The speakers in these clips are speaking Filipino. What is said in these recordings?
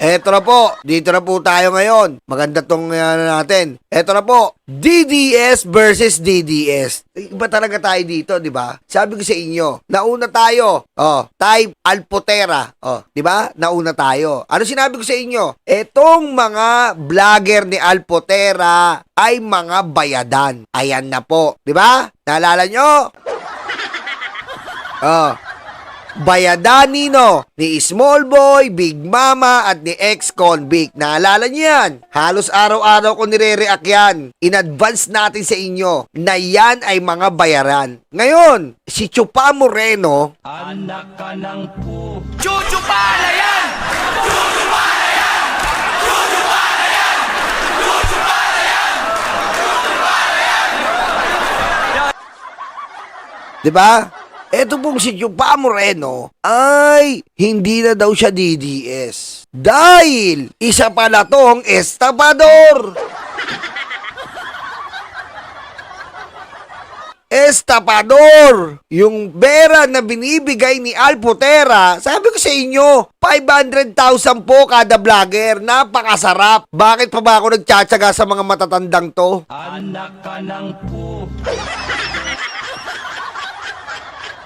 Eto na po, dito na po tayo ngayon. Maganda tong natin. Eto na po, DDS versus DDS. Iba talaga tayo dito, di ba? Sabi ko sa inyo, nauna tayo. Type Alpotera. Di ba? Nauna tayo. Ano sinabi ko sa inyo? Etong mga vlogger ni Alpotera ay mga bayadan. Ayan na po. Di ba? Naalala nyo? Bayadanino ni Small Boy, Big Mama at ni ex-convict. Naalala niyo yan? Halos araw-araw ko nire-react yan. In advance natin sa inyo na yan ay mga bayaran. Ngayon, si Chupa Moreno, Anak ka ng po. Chuchupa na yan! Chuchupa na yan! Chuchupa na yan! Chuchupa na yan! Chuchupa na yan! di ba? Eto pong si Chupa Moreno ay hindi na daw siya DDS. Dahil isa pala tong estapador. Estapador! Yung pera na binibigay ni Alpotera, sabi ko sa inyo, 500,000 po kada vlogger. Napakasarap. Bakit pa ba ako nagtsatsaga sa mga matatandang to? Anak ka ng po.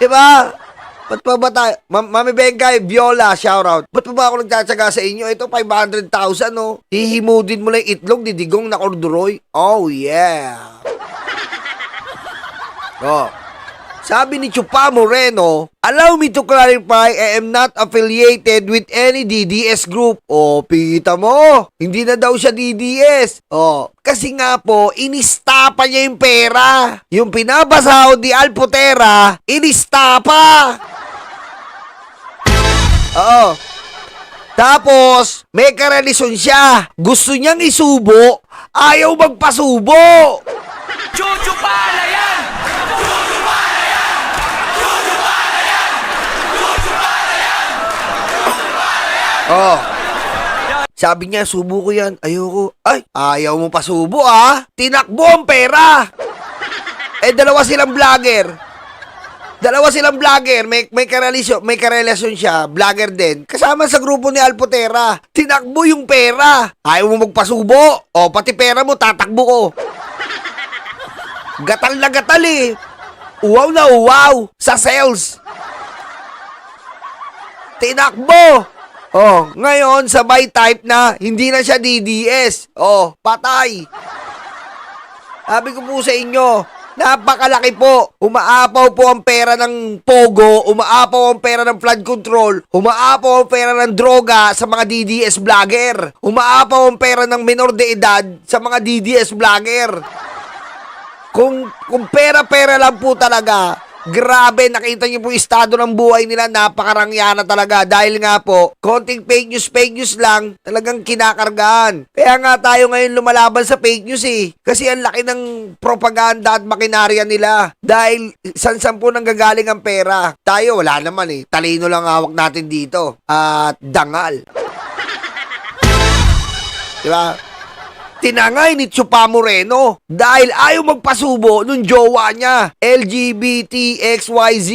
Diba? Ba't pa ba tayo? Mami Bengay, Viola, shoutout. Ba't pa ba ako nagtsatsaga sa inyo? Ito, 500,000, no? Hihimudin mo lang itlog, didigong na korduroy. Oh, yeah. Sabi ni Chupa Moreno, allow me to clarify, I am not affiliated with any DDS group. Pita mo, hindi na daw siya DDS. Kasi nga po, inistapa niya yung pera. Yung pinabasahod ni Alpotera, inistapa. Tapos, may karelasyon siya. Gusto niyang isubo, ayaw magpasubo. Chuchupa na yan! Chuchupa na yan! Chuchupa na yan! Chuchupa na yan! Chuchupa na yan! Sabi niya, subo ko yan. Ayoko. Ay, ayaw mo pa subo Tinakbo ang pera. Dalawa silang vlogger. May karelasyon siya. Vlogger din. Kasama sa grupo ni Alpotera. Tinakbo yung pera. Ayaw mo magpasubo. Pati pera mo, tatakbo ko. Gatal na gatal eh. Uwaw na uwaw sa sales. Tinakbo. Ngayon sabay type na hindi na siya DDS. Patay. Sabi ko po sa inyo, napakalaki po. Umaapaw po ang pera ng Pogo, umaapaw ang pera ng flood control, umaapaw ang pera ng droga sa mga DDS vlogger, umaapaw ang pera ng menor de edad sa mga DDS vlogger. Kung pera-pera lang po talaga, grabe, nakita niyo po yung estado ng buhay nila, napakarangyana talaga. Dahil nga po, konting fake news lang, talagang kinakargaan. Kaya nga tayo ngayon lumalaban sa fake news Kasi ang laki ng propaganda at makinarya nila. Dahil san-san po nanggagaling ang pera. Tayo wala naman talino lang hawak natin dito. At dangal. Diba? Tinangay ni Chupa Moreno dahil ayaw magpasubo nung jowa niya, LGBTXYZ.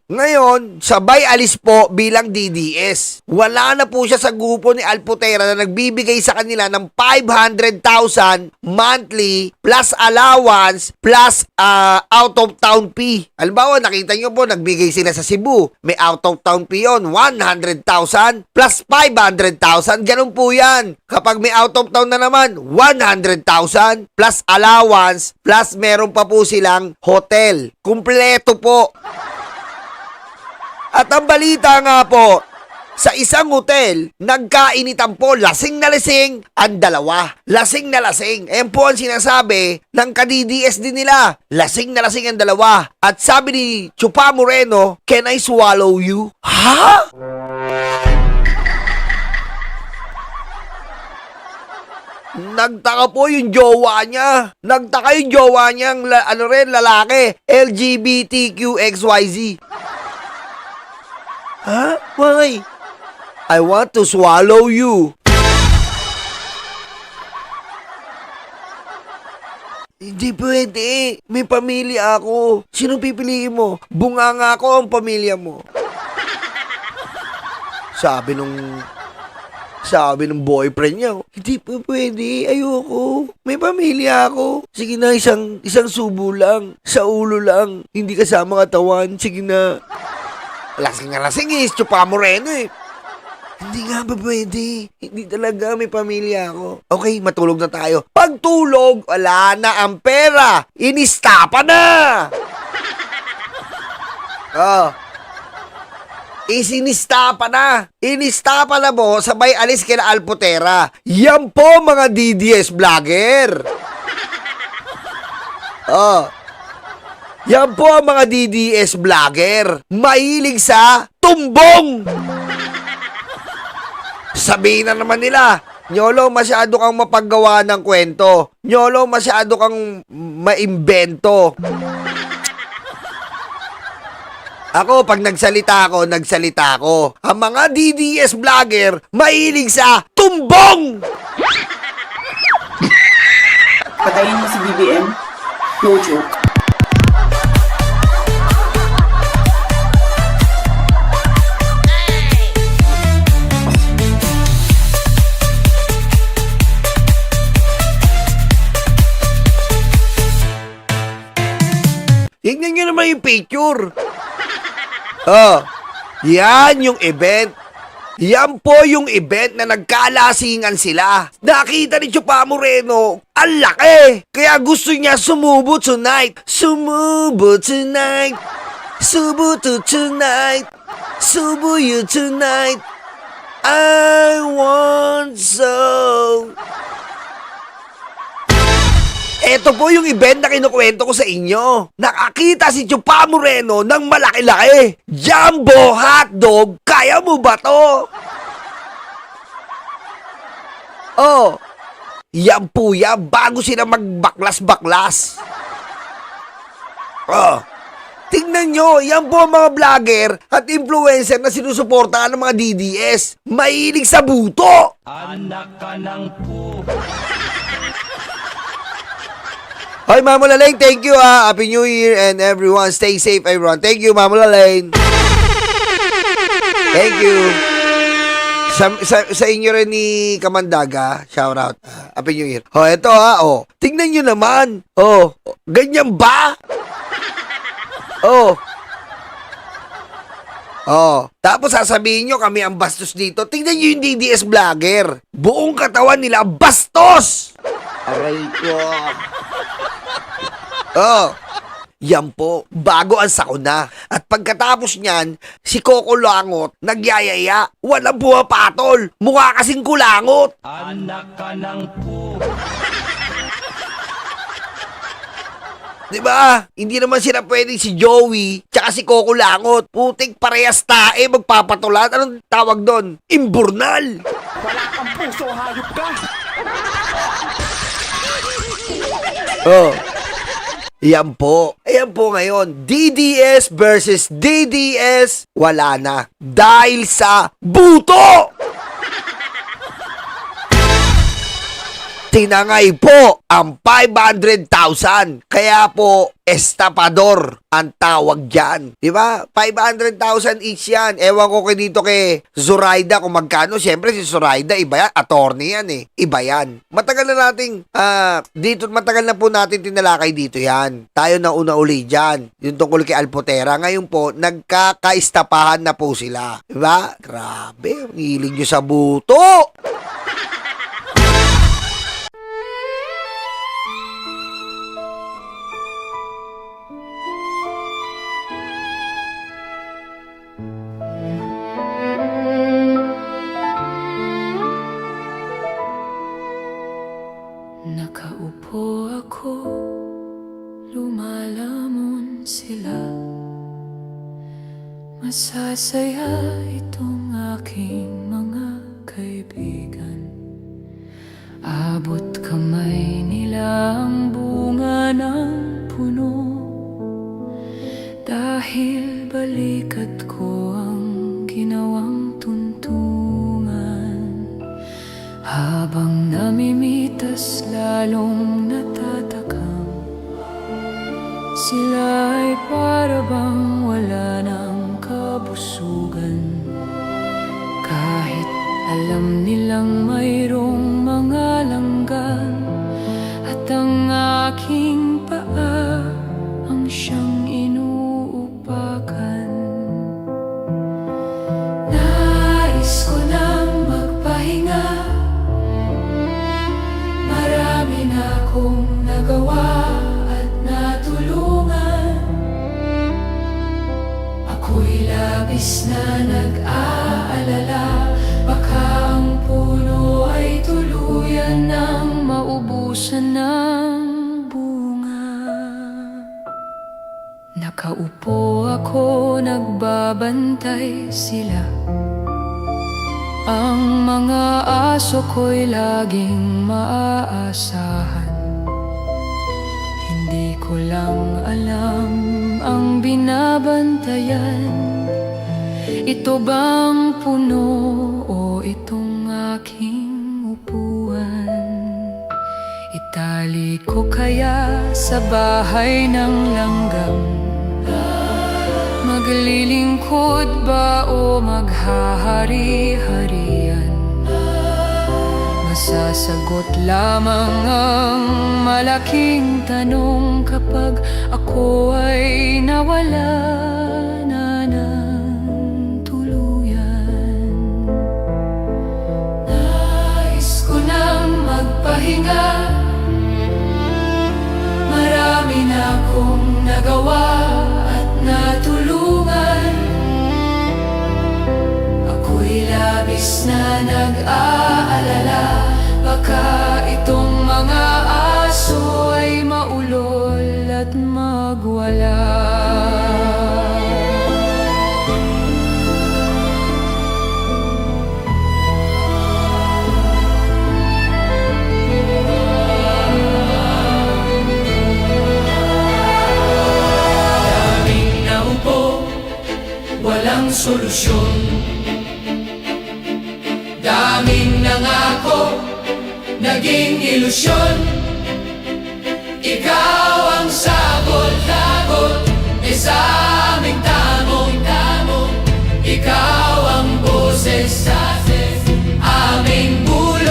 Ngayon, sabay alis po bilang DDS. Wala na po siya sa grupo ni Alpotera na nagbibigay sa kanila ng 500,000 monthly plus allowance plus out of town fee. Halimbawa, nakita nyo po, nagbigay sila sa Cebu. May out of town fee yun, 100,000 plus 500,000. Ganun po yan. Kapag may out of town na naman, 100,000 plus allowance plus meron pa po silang hotel. Kumpleto po. At ang balita nga po, sa isang hotel, nagkainitan po, lasing na lasing ang dalawa. Lasing na lasing. Ayan po ang sinasabi ng ka-DDS din nila. Lasing na lasing ang dalawa. At sabi ni Chupa Moreno, can I swallow you? Ha? Nagtaka po yung jowa niya. Nagtaka yung jowa niyang lalaki. LGBTQXYZ. Why? I want to swallow you. Hindi pwede. May pamilya ako. Sino pipiliin mo? Bunganga ako ang pamilya mo. Sabi nung boyfriend niya, hindi po pwede, ayoko. May pamilya ako. Sige na, isang subo lang. Sa ulo lang. Hindi kasama katawan. Sige na. Lasing na lasing eh. Chupa Moreno eh. Hindi nga ba pwede? Hindi talaga, may pamilya ako. Okay, matulog na tayo. Pagtulog, wala na ang pera. Inistapa na! Oh. Isinistapa na. Inistapa na mo, sabay alis kina Alpotera. Yan po mga DDS vlogger. Oh. Yan po ang mga DDS vlogger. Mahilig sa tumbong. Sabihin na naman nila, Nyolo, masyado kang mapaggawa ng kwento. Nyolo, masyado kang maimbento. Ako, pag nagsalita ako. Ang mga DDS vlogger, mahilig sa tumbong! Patayin mo si BBM. No joke. Tingnan nyo naman yung picture. Oh, yan yung event. Yan po yung event na nagkalasingan sila. Nakita ni Chupa Moreno, ang laki. Kaya gusto niya sumubo tonight. Sumubo tonight. Subo to tonight. Subo you tonight. I want so. Ito po yung event na kinukwento ko sa inyo. Nakakita si Chupa Moreno ng malaki-laki. Jumbo hotdog, kaya mo ba to? Oh, yan po yan, bago sila magbaklas-baklas. Oh, tingnan nyo, yan po ang mga vlogger at influencer na sinusuportahan ng mga DDS. Mahilig sa buto. Anak ka ng po. Hi, Mama Laleng, thank you Happy New Year and everyone. Stay safe, everyone. Thank you, Mama Laleng. Thank you. Sa inyo rin ni Kamandaga, shout out. Happy New Year. Oh, eto oh. Tingnan nyo naman. Oh, ganyan ba? Oh. Oh, tapos sasabihin nyo kami ang bastos dito. Tingnan nyo yung DDS vlogger. Buong katawan nila bastos. Aray ko. Oh, yan po, bago ang sakuna. At pagkatapos niyan, si Coco Langot, nagyayaya, walang pumapatol, mukha kasing kulangot. Anak ka ng po. Diba? Hindi naman sila pwedeng si Joey, tsaka si Coco Langot. Putik parehas tae, magpapatulan. Anong tawag doon? Imburnal. Wala kang puso, hayop ka! Oh. Yan po. Ayan po ngayon. DDS versus DDS. Wala na. Dahil sa buto! Tinangay po ang 500,000. Kaya po, estapador ang tawag dyan. Diba? 500,000 each yan. Ewan ko dito kay Zoraida kung magkano. Siyempre si Zoraida, iba yan. Attorney yan eh. Iba yan. Matagal na po natin tinalakay dito yan. Tayo na una uli dyan. Yung tungkol kay Alpotera. Ngayon po, nagkakaistapahan na po sila. Diba? Grabe. Ang hilig nyo sa buto. Nakaupo ako, lumalamon sila. Masasaya itong aking mga kaibigan. Abot kamay nila ang bunga ng puno. Dahil balikat ko ang ginawang tuntungan. Habang namimitas lalong natatakam, sila ay para bang wala ng kabusugan. Kahit alam nilang mayroong mga langgam at ang aking paa ang siyang inuupakan. Nais ko nang magpahinga, marami na akong nagawa at natulungan. Ako'y labis na nag-aalala, baka ang puno ay tuluyan nang maubusan ng bunga. Nakaupo ako, nagbabantay sila. Ang mga aso ko'y laging maaasahan. Hindi ko lang alam ang binabantayan. Ito bang puno o itong aking upuan? Itali ko kaya sa bahay ng langgam? Maglilingkod ba o maghahari-harian? Masasagot lamang ang malaking tanong kapag ako ay nawala na ng tuluyan. Nais ko nang magpahinga, marami na akong nagawa at natulungan. Ako'y labis na nag-aalala, baka itong mga aso ay maulol at magwala. Daming naupo, walang solusyon. Daming nangako, naging ilusyon. Ikaw ang sagot-sagot sa aming tamong-tamong. Ikaw ang boses sa aming bulong.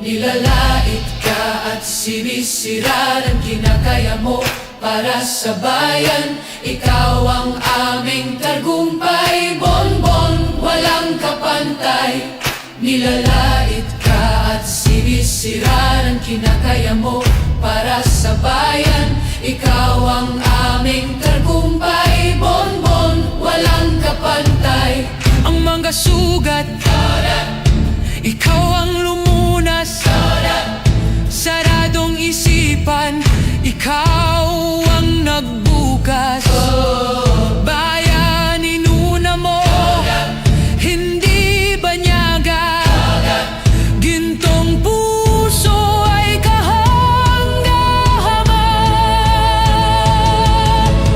Nilalait ka at sinisira ng kinakaya mo para sa bayan. Ikaw ang aming tagumpay, bonbon, walang kapantay. Nilalait ka at sinisira ng kinakaya mo para sa bayan. Ikaw ang aming tagumpay, bonbon, walang kapantay. Ang mga sugat, ikaw ang lumunas. Saradong isipan, ikaw ang nagbukas. Bayan, inuna mo, hindi banyaga. Gintong puso ay kahanga-hanga.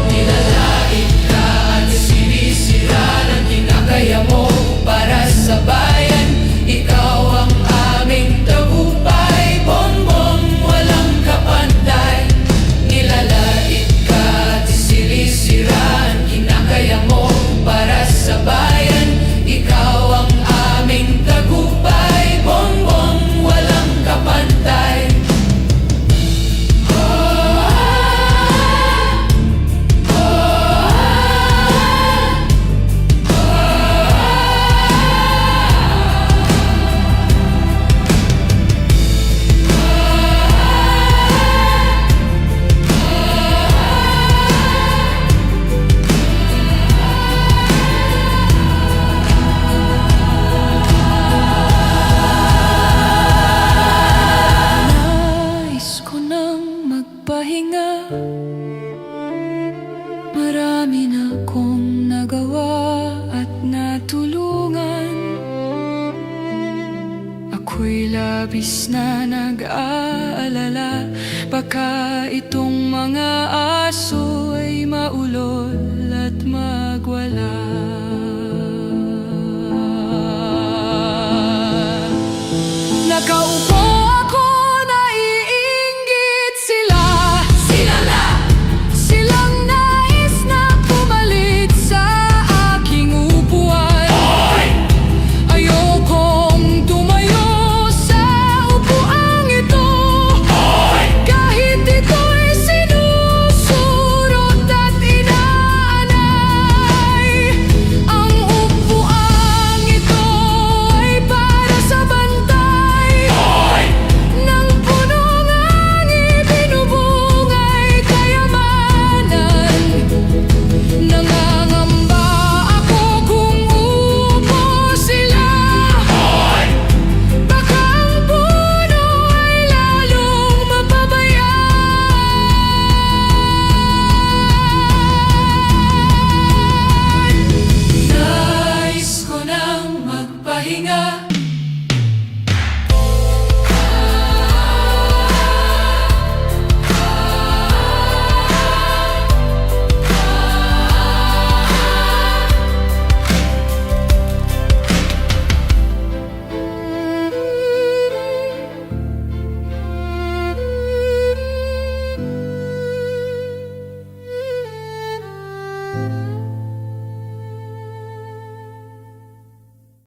Nilalait ka at sinisira ng kinakaya mo para sa bayan. Ikaw ang aming tagumpay, bonbon, walang kapantay. Nilalait ka at sinisira ang kinakaya mo para sa bayan. Ikaw ang aming tagumpay, bonbon, walang kapantay. Nais ko nang magpahinga, marami na akong nagawa at natulungan. Ako'y labis na nag-aalala, baka itong mga aso ay maulol at magwala.